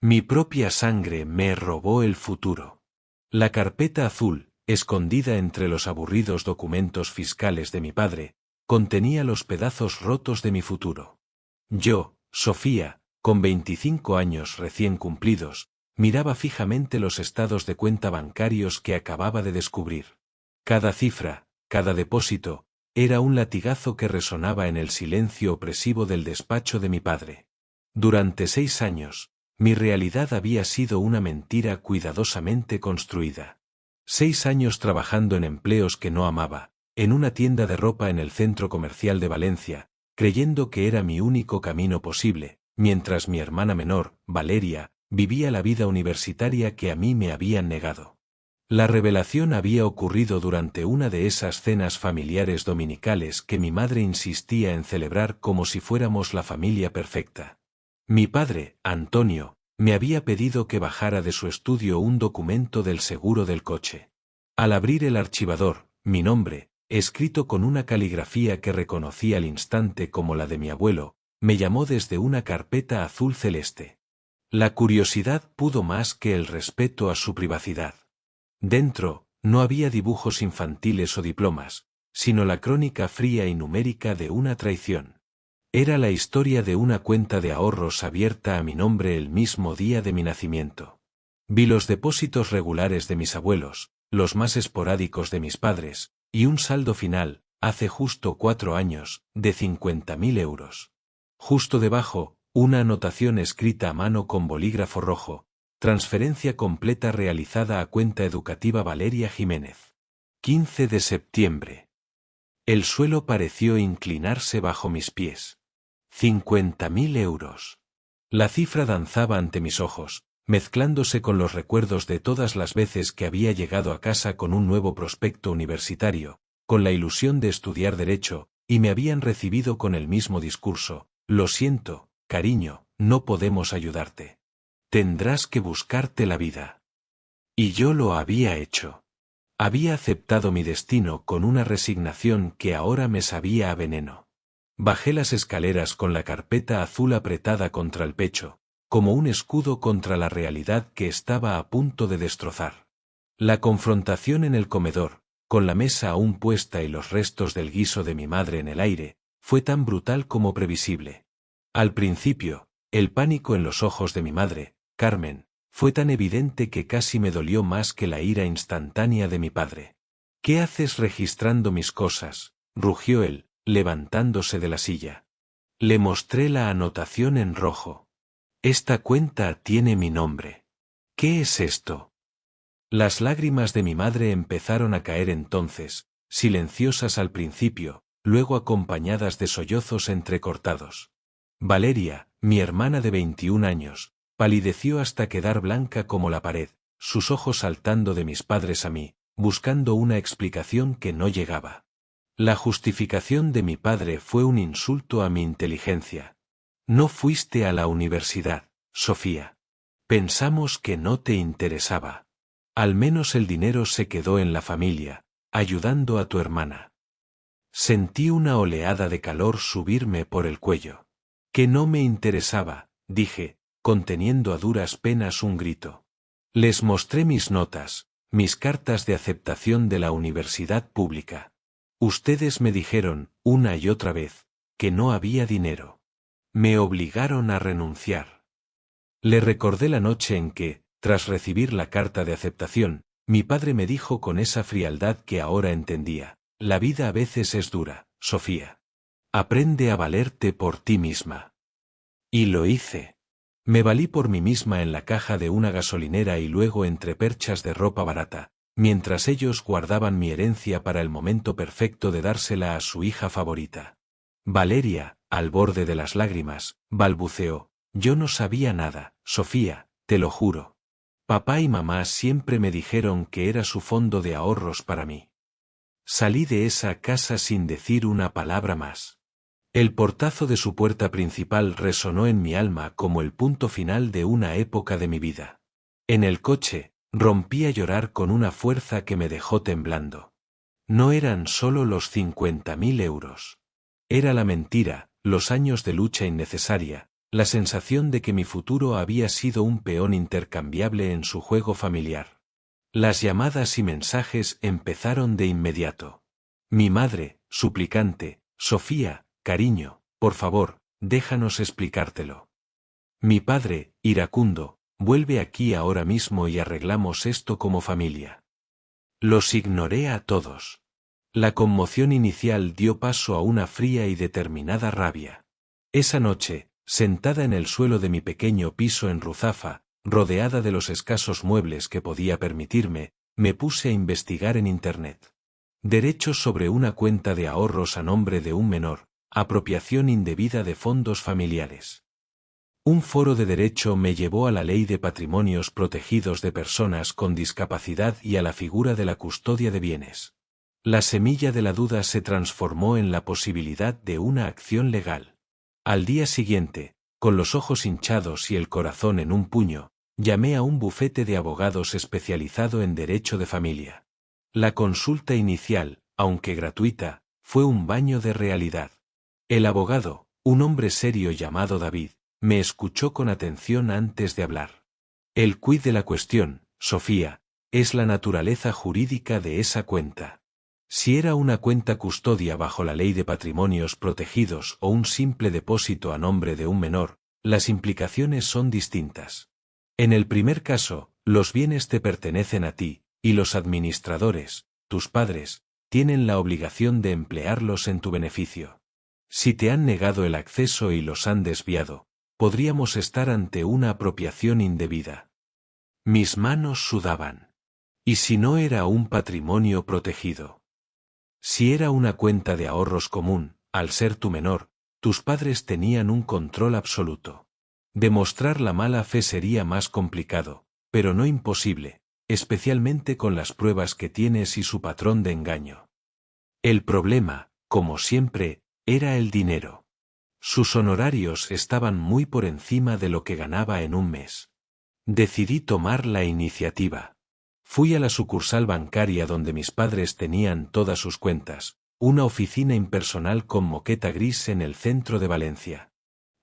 Mi propia sangre me robó el futuro. La carpeta azul, escondida entre los aburridos documentos fiscales de mi padre, contenía los pedazos rotos de mi futuro. Yo, Sofía, con 25 años recién cumplidos, miraba fijamente los estados de cuenta bancarios que acababa de descubrir. Cada cifra, cada depósito, era un latigazo que resonaba en el silencio opresivo del despacho de mi padre. Durante 6 años, mi realidad había sido una mentira cuidadosamente construida. 6 años trabajando en empleos que no amaba, en una tienda de ropa en el centro comercial de Valencia, creyendo que era mi único camino posible, mientras mi hermana menor, Valeria, vivía la vida universitaria que a mí me habían negado. La revelación había ocurrido durante una de esas cenas familiares dominicales que mi madre insistía en celebrar como si fuéramos la familia perfecta. Mi padre, Antonio, me había pedido que bajara de su estudio un documento del seguro del coche. Al abrir el archivador, mi nombre, escrito con una caligrafía que reconocí al instante como la de mi abuelo, me llamó desde una carpeta azul celeste. La curiosidad pudo más que el respeto a su privacidad. Dentro, no había dibujos infantiles o diplomas, sino la crónica fría y numérica de una traición. Era la historia de una cuenta de ahorros abierta a mi nombre el mismo día de mi nacimiento. Vi los depósitos regulares de mis abuelos, los más esporádicos de mis padres, y un saldo final, hace justo 4 años, de 50.000 euros. Justo debajo, una anotación escrita a mano con bolígrafo rojo: transferencia completa realizada a cuenta educativa Valeria Jiménez. 15 de septiembre. El suelo pareció inclinarse bajo mis pies. 50.000 euros. La cifra danzaba ante mis ojos, mezclándose con los recuerdos de todas las veces que había llegado a casa con un nuevo prospecto universitario, con la ilusión de estudiar Derecho, y me habían recibido con el mismo discurso: lo siento, cariño, no podemos ayudarte. Tendrás que buscarte la vida. Y yo lo había hecho. Había aceptado mi destino con una resignación que ahora me sabía a veneno. Bajé las escaleras con la carpeta azul apretada contra el pecho, como un escudo contra la realidad que estaba a punto de destrozar. La confrontación en el comedor, con la mesa aún puesta y los restos del guiso de mi madre en el aire, fue tan brutal como previsible. Al principio, el pánico en los ojos de mi madre, Carmen, fue tan evidente que casi me dolió más que la ira instantánea de mi padre. ¿Qué haces registrando mis cosas?, rugió él, levantándose de la silla. Le mostré la anotación en rojo. Esta cuenta tiene mi nombre. ¿Qué es esto? Las lágrimas de mi madre empezaron a caer entonces, silenciosas al principio, luego acompañadas de sollozos entrecortados. Valeria, mi hermana de 21 años, palideció hasta quedar blanca como la pared, sus ojos saltando de mis padres a mí, buscando una explicación que no llegaba. La justificación de mi padre fue un insulto a mi inteligencia. No fuiste a la universidad, Sofía. Pensamos que no te interesaba. Al menos el dinero se quedó en la familia, ayudando a tu hermana. Sentí una oleada de calor subirme por el cuello. Que no me interesaba, dije, conteniendo a duras penas un grito. Les mostré mis notas, mis cartas de aceptación de la universidad pública. Ustedes me dijeron, una y otra vez, que no había dinero. Me obligaron a renunciar. Le recordé la noche en que, tras recibir la carta de aceptación, mi padre me dijo con esa frialdad que ahora entendía: la vida a veces es dura, Sofía. Aprende a valerte por ti misma. Y lo hice. Me valí por mí misma en la caja de una gasolinera y luego entre perchas de ropa barata, mientras ellos guardaban mi herencia para el momento perfecto de dársela a su hija favorita. Valeria, al borde de las lágrimas, balbuceó: yo no sabía nada, Sofía, te lo juro. Papá y mamá siempre me dijeron que era su fondo de ahorros para mí. Salí de esa casa sin decir una palabra más. El portazo de su puerta principal resonó en mi alma como el punto final de una época de mi vida. En el coche, rompí a llorar con una fuerza que me dejó temblando. No eran solo los 50.000 euros. Era la mentira, los años de lucha innecesaria, la sensación de que mi futuro había sido un peón intercambiable en su juego familiar. Las llamadas y mensajes empezaron de inmediato. Mi madre, suplicante: Sofía, cariño, por favor, déjanos explicártelo. Mi padre, iracundo: vuelve aquí ahora mismo y arreglamos esto como familia. Los ignoré a todos. La conmoción inicial dio paso a una fría y determinada rabia. Esa noche, sentada en el suelo de mi pequeño piso en Ruzafa, rodeada de los escasos muebles que podía permitirme, me puse a investigar en Internet. Derechos sobre una cuenta de ahorros a nombre de un menor, apropiación indebida de fondos familiares. Un foro de derecho me llevó a la ley de patrimonios protegidos de personas con discapacidad y a la figura de la custodia de bienes. La semilla de la duda se transformó en la posibilidad de una acción legal. Al día siguiente, con los ojos hinchados y el corazón en un puño, llamé a un bufete de abogados especializado en derecho de familia. La consulta inicial, aunque gratuita, fue un baño de realidad. El abogado, un hombre serio llamado David, me escuchó con atención antes de hablar. El quid de la cuestión, Sofía, es la naturaleza jurídica de esa cuenta. Si era una cuenta custodia bajo la ley de patrimonios protegidos o un simple depósito a nombre de un menor, las implicaciones son distintas. En el primer caso, los bienes te pertenecen a ti, y los administradores, tus padres, tienen la obligación de emplearlos en tu beneficio. Si te han negado el acceso y los han desviado, podríamos estar ante una apropiación indebida. Mis manos sudaban. ¿Y si no era un patrimonio protegido? Si era una cuenta de ahorros común, al ser tu menor, tus padres tenían un control absoluto. Demostrar la mala fe sería más complicado, pero no imposible, especialmente con las pruebas que tienes y su patrón de engaño. El problema, como siempre, era el dinero. Sus honorarios estaban muy por encima de lo que ganaba en un mes. Decidí tomar la iniciativa. Fui a la sucursal bancaria donde mis padres tenían todas sus cuentas, una oficina impersonal con moqueta gris en el centro de Valencia.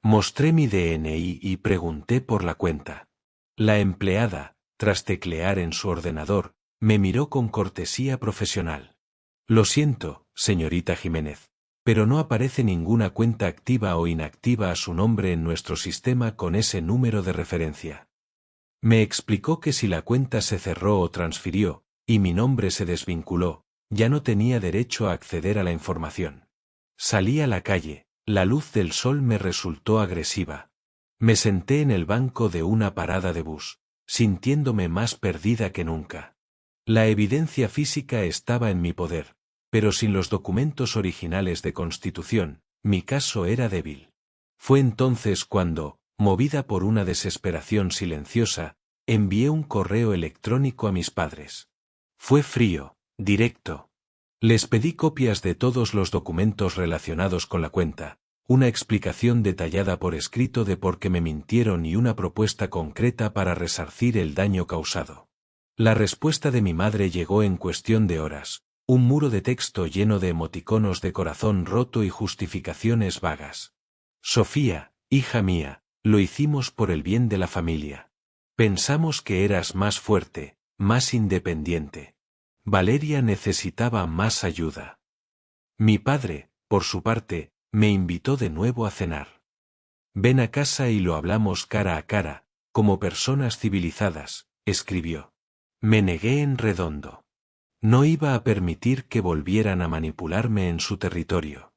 Mostré mi DNI y pregunté por la cuenta. La empleada, tras teclear en su ordenador, me miró con cortesía profesional. Lo siento, señorita Jiménez, pero no aparece ninguna cuenta activa o inactiva a su nombre en nuestro sistema con ese número de referencia. Me explicó que si la cuenta se cerró o transfirió, y mi nombre se desvinculó, ya no tenía derecho a acceder a la información. Salí a la calle, la luz del sol me resultó agresiva. Me senté en el banco de una parada de bus, sintiéndome más perdida que nunca. La evidencia física estaba en mi poder, pero sin los documentos originales de constitución, mi caso era débil. Fue entonces cuando, movida por una desesperación silenciosa, envié un correo electrónico a mis padres. Fue frío, directo. Les pedí copias de todos los documentos relacionados con la cuenta, una explicación detallada por escrito de por qué me mintieron y una propuesta concreta para resarcir el daño causado. La respuesta de mi madre llegó en cuestión de horas, un muro de texto lleno de emoticonos de corazón roto y justificaciones vagas. Sofía, hija mía, lo hicimos por el bien de la familia. Pensamos que eras más fuerte, más independiente. Valeria necesitaba más ayuda. Mi padre, por su parte, me invitó de nuevo a cenar. Ven a casa y lo hablamos cara a cara, como personas civilizadas, escribió. Me negué en redondo. No iba a permitir que volvieran a manipularme en su territorio.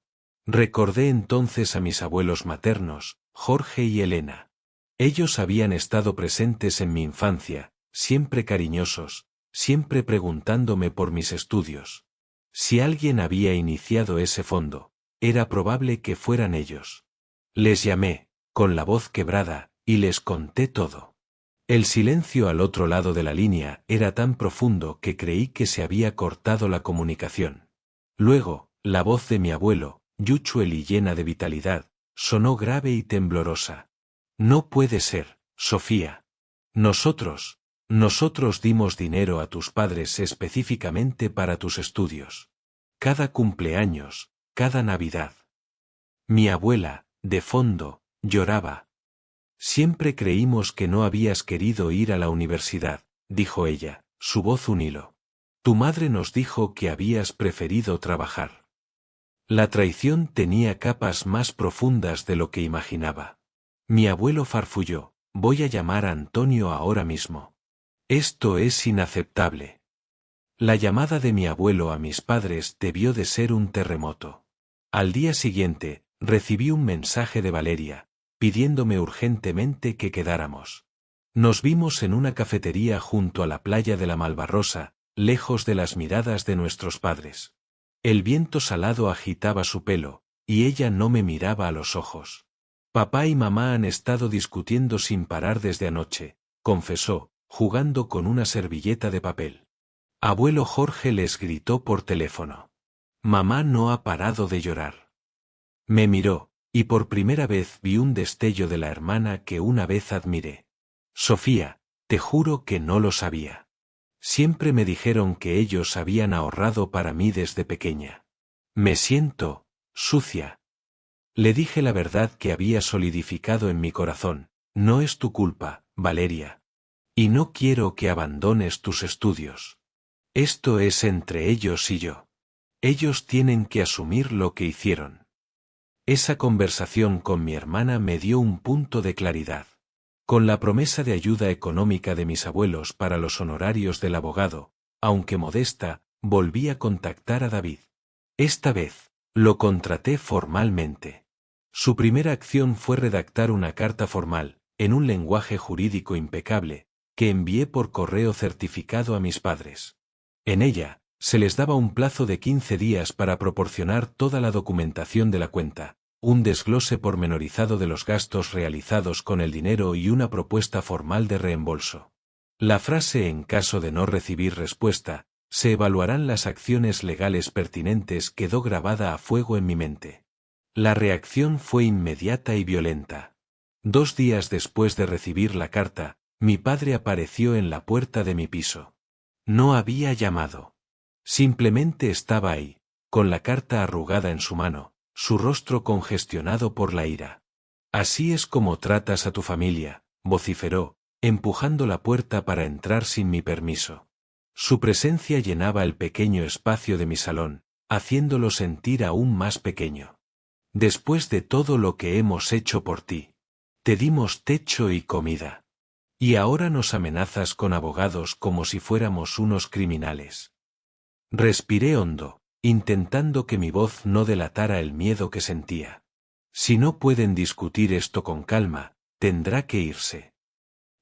Recordé entonces a mis abuelos maternos, Jorge y Elena. Ellos habían estado presentes en mi infancia, siempre cariñosos, siempre preguntándome por mis estudios. Si alguien había iniciado ese fondo, era probable que fueran ellos. Les llamé, con la voz quebrada, y les conté todo. El silencio al otro lado de la línea era tan profundo que creí que se había cortado la comunicación. Luego, la voz de mi abuelo, Yuchuel y llena de vitalidad, sonó grave y temblorosa. No puede ser, Sofía. Nosotros dimos dinero a tus padres específicamente para tus estudios. Cada cumpleaños, cada Navidad. Mi abuela, de fondo, lloraba, Siempre creímos que no habías querido ir a la universidad, dijo ella, su voz un hilo. Tu madre nos dijo que habías preferido trabajar. La traición tenía capas más profundas de lo que imaginaba. Mi abuelo farfulló, voy a llamar a Antonio ahora mismo. Esto es inaceptable. La llamada de mi abuelo a mis padres debió de ser un terremoto. Al día siguiente, recibí un mensaje de Valeria, pidiéndome urgentemente que quedáramos. Nos vimos en una cafetería junto a la playa de la Malvarrosa, lejos de las miradas de nuestros padres. El viento salado agitaba su pelo, y ella no me miraba a los ojos. Papá y mamá han estado discutiendo sin parar desde anoche, confesó, jugando con una servilleta de papel. Abuelo Jorge les gritó por teléfono. Mamá no ha parado de llorar. Me miró, y por primera vez vi un destello de la hermana que una vez admiré. Sofía, te juro que no lo sabía. Siempre me dijeron que ellos habían ahorrado para mí desde pequeña. Me siento sucia. Le dije la verdad que había solidificado en mi corazón. No es tu culpa, Valeria. Y no quiero que abandones tus estudios. Esto es entre ellos y yo. Ellos tienen que asumir lo que hicieron. Esa conversación con mi hermana me dio un punto de claridad. Con la promesa de ayuda económica de mis abuelos para los honorarios del abogado, aunque modesta, volví a contactar a David. Esta vez, lo contraté formalmente. Su primera acción fue redactar una carta formal, en un lenguaje jurídico impecable, que envié por correo certificado a mis padres. En ella, se les daba un plazo de 15 días para proporcionar toda la documentación de la cuenta, un desglose pormenorizado de los gastos realizados con el dinero y una propuesta formal de reembolso. La frase en caso de no recibir respuesta, se evaluarán las acciones legales pertinentes quedó grabada a fuego en mi mente. La reacción fue inmediata y violenta. 2 días después de recibir la carta, mi padre apareció en la puerta de mi piso. No había llamado. Simplemente estaba ahí, con la carta arrugada en su mano, su rostro congestionado por la ira. Así es como tratas a tu familia, vociferó, empujando la puerta para entrar sin mi permiso. Su presencia llenaba el pequeño espacio de mi salón, haciéndolo sentir aún más pequeño. Después de todo lo que hemos hecho por ti, te dimos techo y comida. Y ahora nos amenazas con abogados como si fuéramos unos criminales. Respiré hondo, intentando que mi voz no delatara el miedo que sentía. Si no pueden discutir esto con calma, tendrá que irse.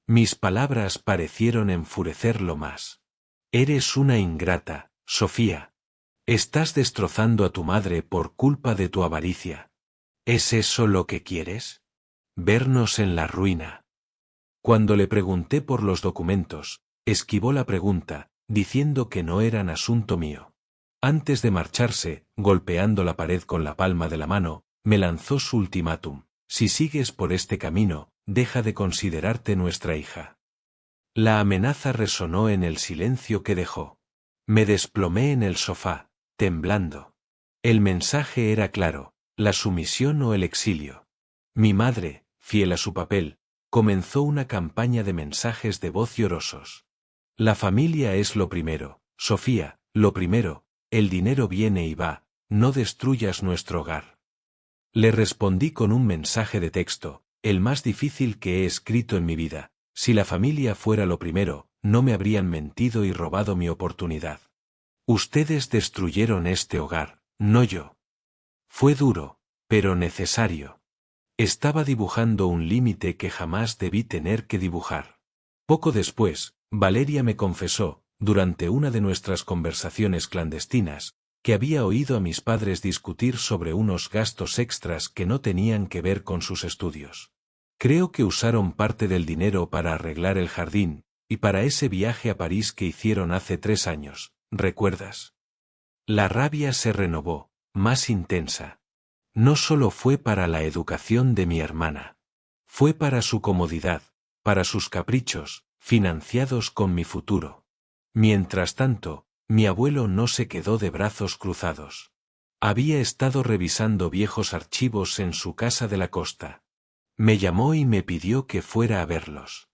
Mis palabras parecieron enfurecerlo más. Eres una ingrata, Sofía. Estás destrozando a tu madre por culpa de tu avaricia. ¿Es eso lo que quieres? Vernos en la ruina. Cuando le pregunté por los documentos, esquivó la pregunta, diciendo que no eran asunto mío. Antes de marcharse, golpeando la pared con la palma de la mano, me lanzó su ultimátum: si sigues por este camino, deja de considerarte nuestra hija. La amenaza resonó en el silencio que dejó. Me desplomé en el sofá, temblando. El mensaje era claro: la sumisión o el exilio. Mi madre, fiel a su papel, comenzó una campaña de mensajes de voz llorosos. La familia es lo primero, Sofía, lo primero, el dinero viene y va, no destruyas nuestro hogar. Le respondí con un mensaje de texto, el más difícil que he escrito en mi vida: si la familia fuera lo primero, no me habrían mentido y robado mi oportunidad. Ustedes destruyeron este hogar, no yo. Fue duro, pero necesario. Estaba dibujando un límite que jamás debí tener que dibujar. Poco después, Valeria me confesó, durante una de nuestras conversaciones clandestinas, que había oído a mis padres discutir sobre unos gastos extras que no tenían que ver con sus estudios. Creo que usaron parte del dinero para arreglar el jardín, y para ese viaje a París que hicieron hace 3 años, ¿recuerdas? La rabia se renovó, más intensa. No solo fue para la educación de mi hermana. Fue para su comodidad, para sus caprichos, financiados con mi futuro. Mientras tanto, mi abuelo no se quedó de brazos cruzados. Había estado revisando viejos archivos en su casa de la costa. Me llamó y me pidió que fuera a verlos.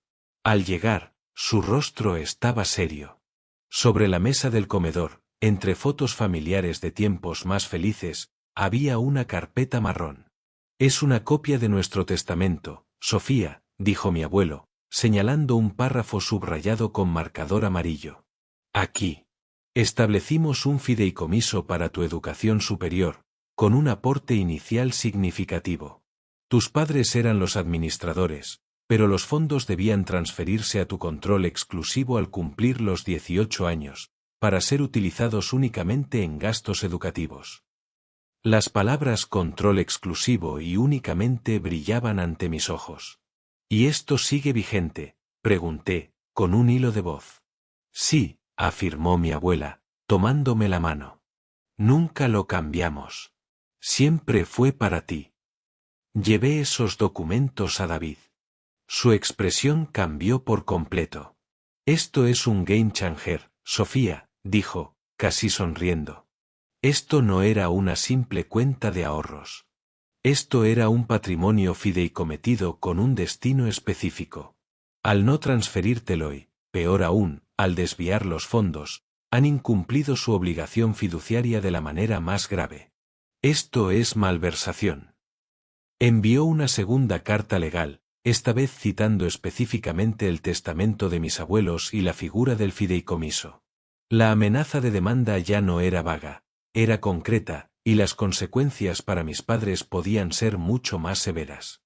Al llegar, su rostro estaba serio. Sobre la mesa del comedor, entre fotos familiares de tiempos más felices, había una carpeta marrón. Es una copia de nuestro testamento, Sofía, dijo mi abuelo, señalando un párrafo subrayado con marcador amarillo. Aquí. Establecimos un fideicomiso para tu educación superior, con un aporte inicial significativo. Tus padres eran los administradores, pero los fondos debían transferirse a tu control exclusivo al cumplir los 18 años, para ser utilizados únicamente en gastos educativos. Las palabras control exclusivo y únicamente brillaban ante mis ojos. ¿Y esto sigue vigente?, pregunté, con un hilo de voz. Sí, afirmó mi abuela, tomándome la mano. Nunca lo cambiamos. Siempre fue para ti. Llevé esos documentos a David. Su expresión cambió por completo. Esto es un game changer, Sofía, dijo, casi sonriendo. Esto no era una simple cuenta de ahorros. Esto era un patrimonio fideicometido con un destino específico. Al no transferírtelo y, peor aún, al desviar los fondos, han incumplido su obligación fiduciaria de la manera más grave. Esto es malversación. Envió una segunda carta legal, esta vez citando específicamente el testamento de mis abuelos y la figura del fideicomiso. La amenaza de demanda ya no era vaga, era concreta, y las consecuencias para mis padres podían ser mucho más severas.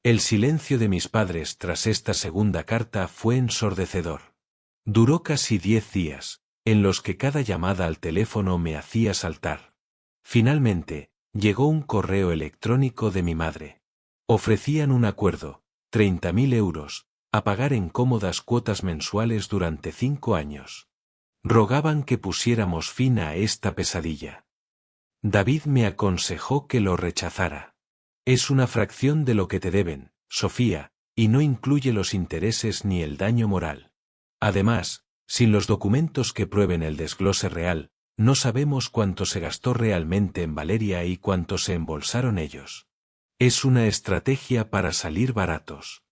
El silencio de mis padres tras esta segunda carta fue ensordecedor. Duró casi 10 días, en los que cada llamada al teléfono me hacía saltar. Finalmente, llegó un correo electrónico de mi madre. Ofrecían un acuerdo, 30.000 euros, a pagar en cómodas cuotas mensuales durante 5 años. Rogaban que pusiéramos fin a esta pesadilla. David me aconsejó que lo rechazara. Es una fracción de lo que te deben, Sofía, y no incluye los intereses ni el daño moral. Además, sin los documentos que prueben el desglose real, no sabemos cuánto se gastó realmente en Valeria y cuánto se embolsaron ellos. Es una estrategia para salir baratos.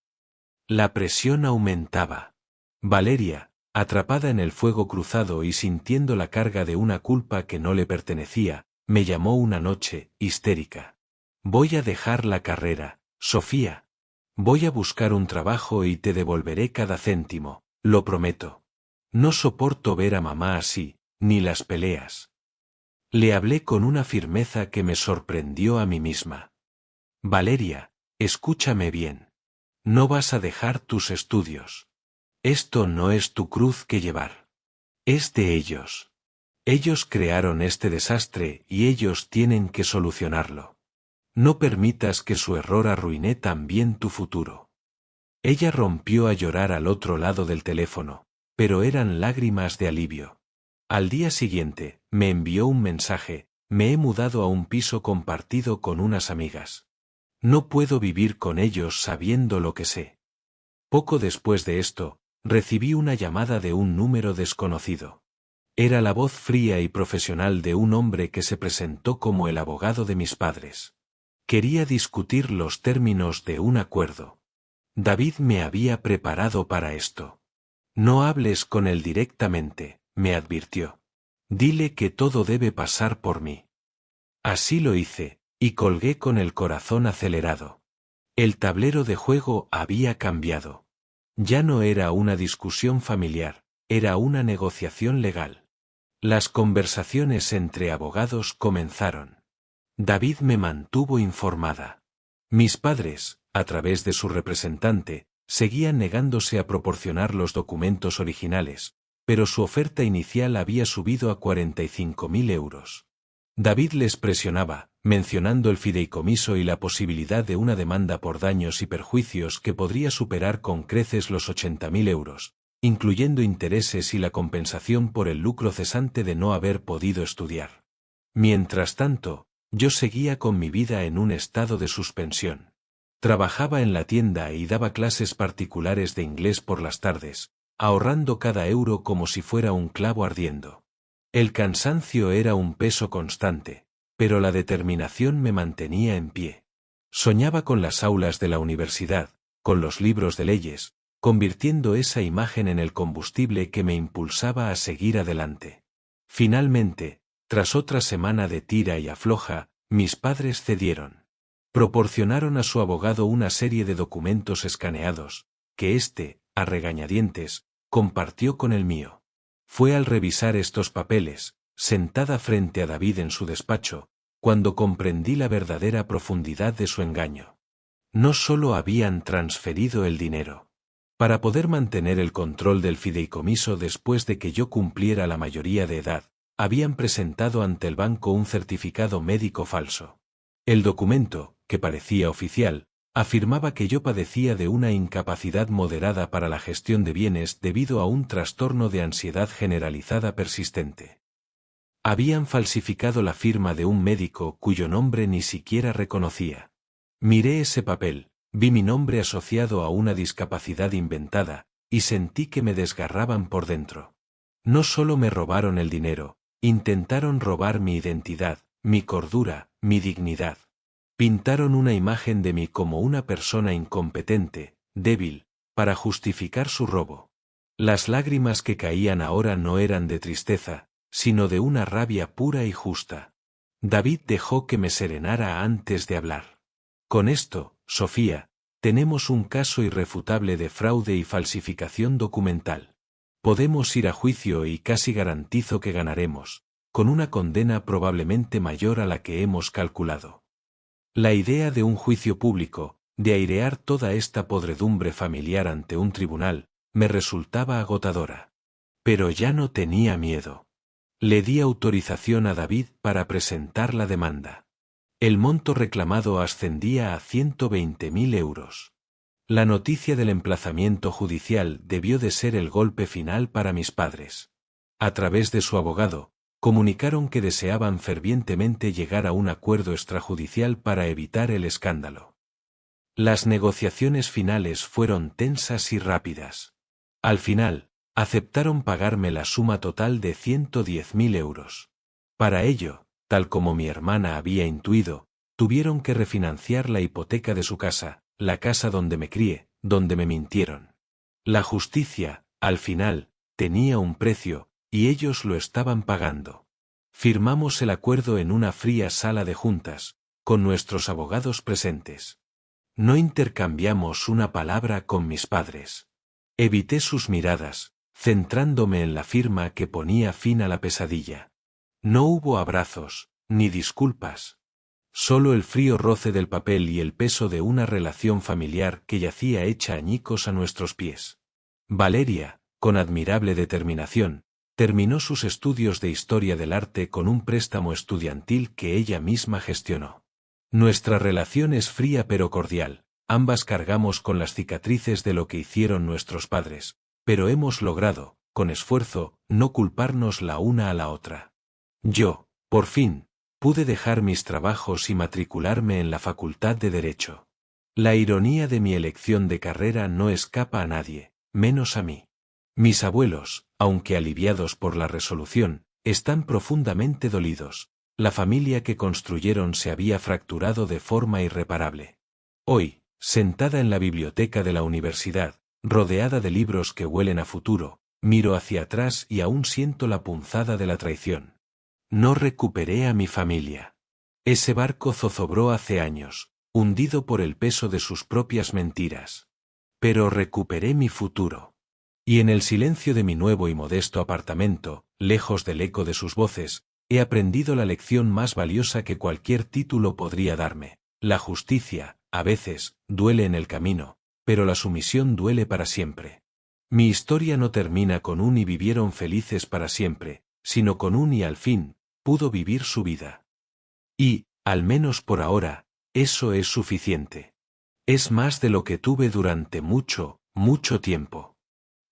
La presión aumentaba. Valeria, atrapada en el fuego cruzado y sintiendo la carga de una culpa que no le pertenecía, me llamó una noche, histérica. Voy a dejar la carrera, Sofía. Voy a buscar un trabajo y te devolveré cada céntimo, lo prometo. No soporto ver a mamá así, ni las peleas. Le hablé con una firmeza que me sorprendió a mí misma. Valeria, escúchame bien. No vas a dejar tus estudios. Esto no es tu cruz que llevar. Es de ellos. Ellos crearon este desastre y ellos tienen que solucionarlo. No permitas que su error arruine también tu futuro. Ella rompió a llorar al otro lado del teléfono, pero eran lágrimas de alivio. Al día siguiente, me envió un mensaje: me he mudado a un piso compartido con unas amigas. No puedo vivir con ellos sabiendo lo que sé. Poco después de esto, recibí una llamada de un número desconocido. Era la voz fría y profesional de un hombre que se presentó como el abogado de mis padres. Quería discutir los términos de un acuerdo. David me había preparado para esto. No hables con él directamente, me advirtió. Dile que todo debe pasar por mí. Así lo hice, y colgué con el corazón acelerado. El tablero de juego había cambiado. Ya no era una discusión familiar, era una negociación legal. Las conversaciones entre abogados comenzaron. David me mantuvo informada. Mis padres, a través de su representante, seguían negándose a proporcionar los documentos originales, pero su oferta inicial había subido a 45.000 euros. David les presionaba, mencionando el fideicomiso y la posibilidad de una demanda por daños y perjuicios que podría superar con creces los 80.000 euros, incluyendo intereses y la compensación por el lucro cesante de no haber podido estudiar. Mientras tanto, yo seguía con mi vida en un estado de suspensión. Trabajaba en la tienda y daba clases particulares de inglés por las tardes, ahorrando cada euro como si fuera un clavo ardiendo. El cansancio era un peso constante, pero la determinación me mantenía en pie. Soñaba con las aulas de la universidad, con los libros de leyes, convirtiendo esa imagen en el combustible que me impulsaba a seguir adelante. Finalmente, tras otra semana de tira y afloja, mis padres cedieron. Proporcionaron a su abogado una serie de documentos escaneados, que éste, a regañadientes, compartió con el mío. Fue al revisar estos papeles, sentada frente a David en su despacho, cuando comprendí la verdadera profundidad de su engaño. No solo habían transferido el dinero. Para poder mantener el control del fideicomiso después de que yo cumpliera la mayoría de edad, habían presentado ante el banco un certificado médico falso. El documento, que parecía oficial, afirmaba que yo padecía de una incapacidad moderada para la gestión de bienes debido a un trastorno de ansiedad generalizada persistente. Habían falsificado la firma de un médico cuyo nombre ni siquiera reconocía. Miré ese papel, vi mi nombre asociado a una discapacidad inventada, y sentí que me desgarraban por dentro. No solo me robaron el dinero, intentaron robar mi identidad, mi cordura, mi dignidad. Pintaron una imagen de mí como una persona incompetente, débil, para justificar su robo. Las lágrimas que caían ahora no eran de tristeza, sino de una rabia pura y justa. David dejó que me serenara antes de hablar. Con esto, Sofía, tenemos un caso irrefutable de fraude y falsificación documental. Podemos ir a juicio y casi garantizo que ganaremos, con una condena probablemente mayor a la que hemos calculado. La idea de un juicio público, de airear toda esta podredumbre familiar ante un tribunal, me resultaba agotadora. Pero ya no tenía miedo. Le di autorización a David para presentar la demanda. El monto reclamado ascendía a 120.000 euros. La noticia del emplazamiento judicial debió de ser el golpe final para mis padres. A través de su abogado, comunicaron que deseaban fervientemente llegar a un acuerdo extrajudicial para evitar el escándalo. Las negociaciones finales fueron tensas y rápidas. Al final, aceptaron pagarme la suma total de 110.000 euros. Para ello, tal como mi hermana había intuido, tuvieron que refinanciar la hipoteca de su casa, la casa donde me crié, donde me mintieron. La justicia, al final, tenía un precio, y ellos lo estaban pagando. Firmamos el acuerdo en una fría sala de juntas, con nuestros abogados presentes. No intercambiamos una palabra con mis padres. Evité sus miradas, centrándome en la firma que ponía fin a la pesadilla. No hubo abrazos, ni disculpas. Solo el frío roce del papel y el peso de una relación familiar que yacía hecha añicos a nuestros pies. Valeria, con admirable determinación, terminó sus estudios de historia del arte con un préstamo estudiantil que ella misma gestionó. Nuestra relación es fría pero cordial, ambas cargamos con las cicatrices de lo que hicieron nuestros padres, pero hemos logrado, con esfuerzo, no culparnos la una a la otra. Yo, por fin, pude dejar mis trabajos y matricularme en la Facultad de Derecho. La ironía de mi elección de carrera no escapa a nadie, menos a mí. Mis abuelos, aunque aliviados por la resolución, están profundamente dolidos. La familia que construyeron se había fracturado de forma irreparable. Hoy, sentada en la biblioteca de la universidad, rodeada de libros que huelen a futuro, miro hacia atrás y aún siento la punzada de la traición. No recuperé a mi familia. Ese barco zozobró hace años, hundido por el peso de sus propias mentiras. Pero recuperé mi futuro. Y en el silencio de mi nuevo y modesto apartamento, lejos del eco de sus voces, he aprendido la lección más valiosa que cualquier título podría darme. La justicia, a veces, duele en el camino, pero la sumisión duele para siempre. Mi historia no termina con un y vivieron felices para siempre, sino con un y al fin, pudo vivir su vida. Y, al menos por ahora, eso es suficiente. Es más de lo que tuve durante mucho, mucho tiempo.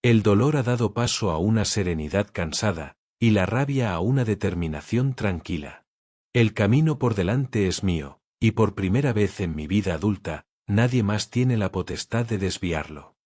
El dolor ha dado paso a una serenidad cansada, y la rabia a una determinación tranquila. El camino por delante es mío, y por primera vez en mi vida adulta, nadie más tiene la potestad de desviarlo.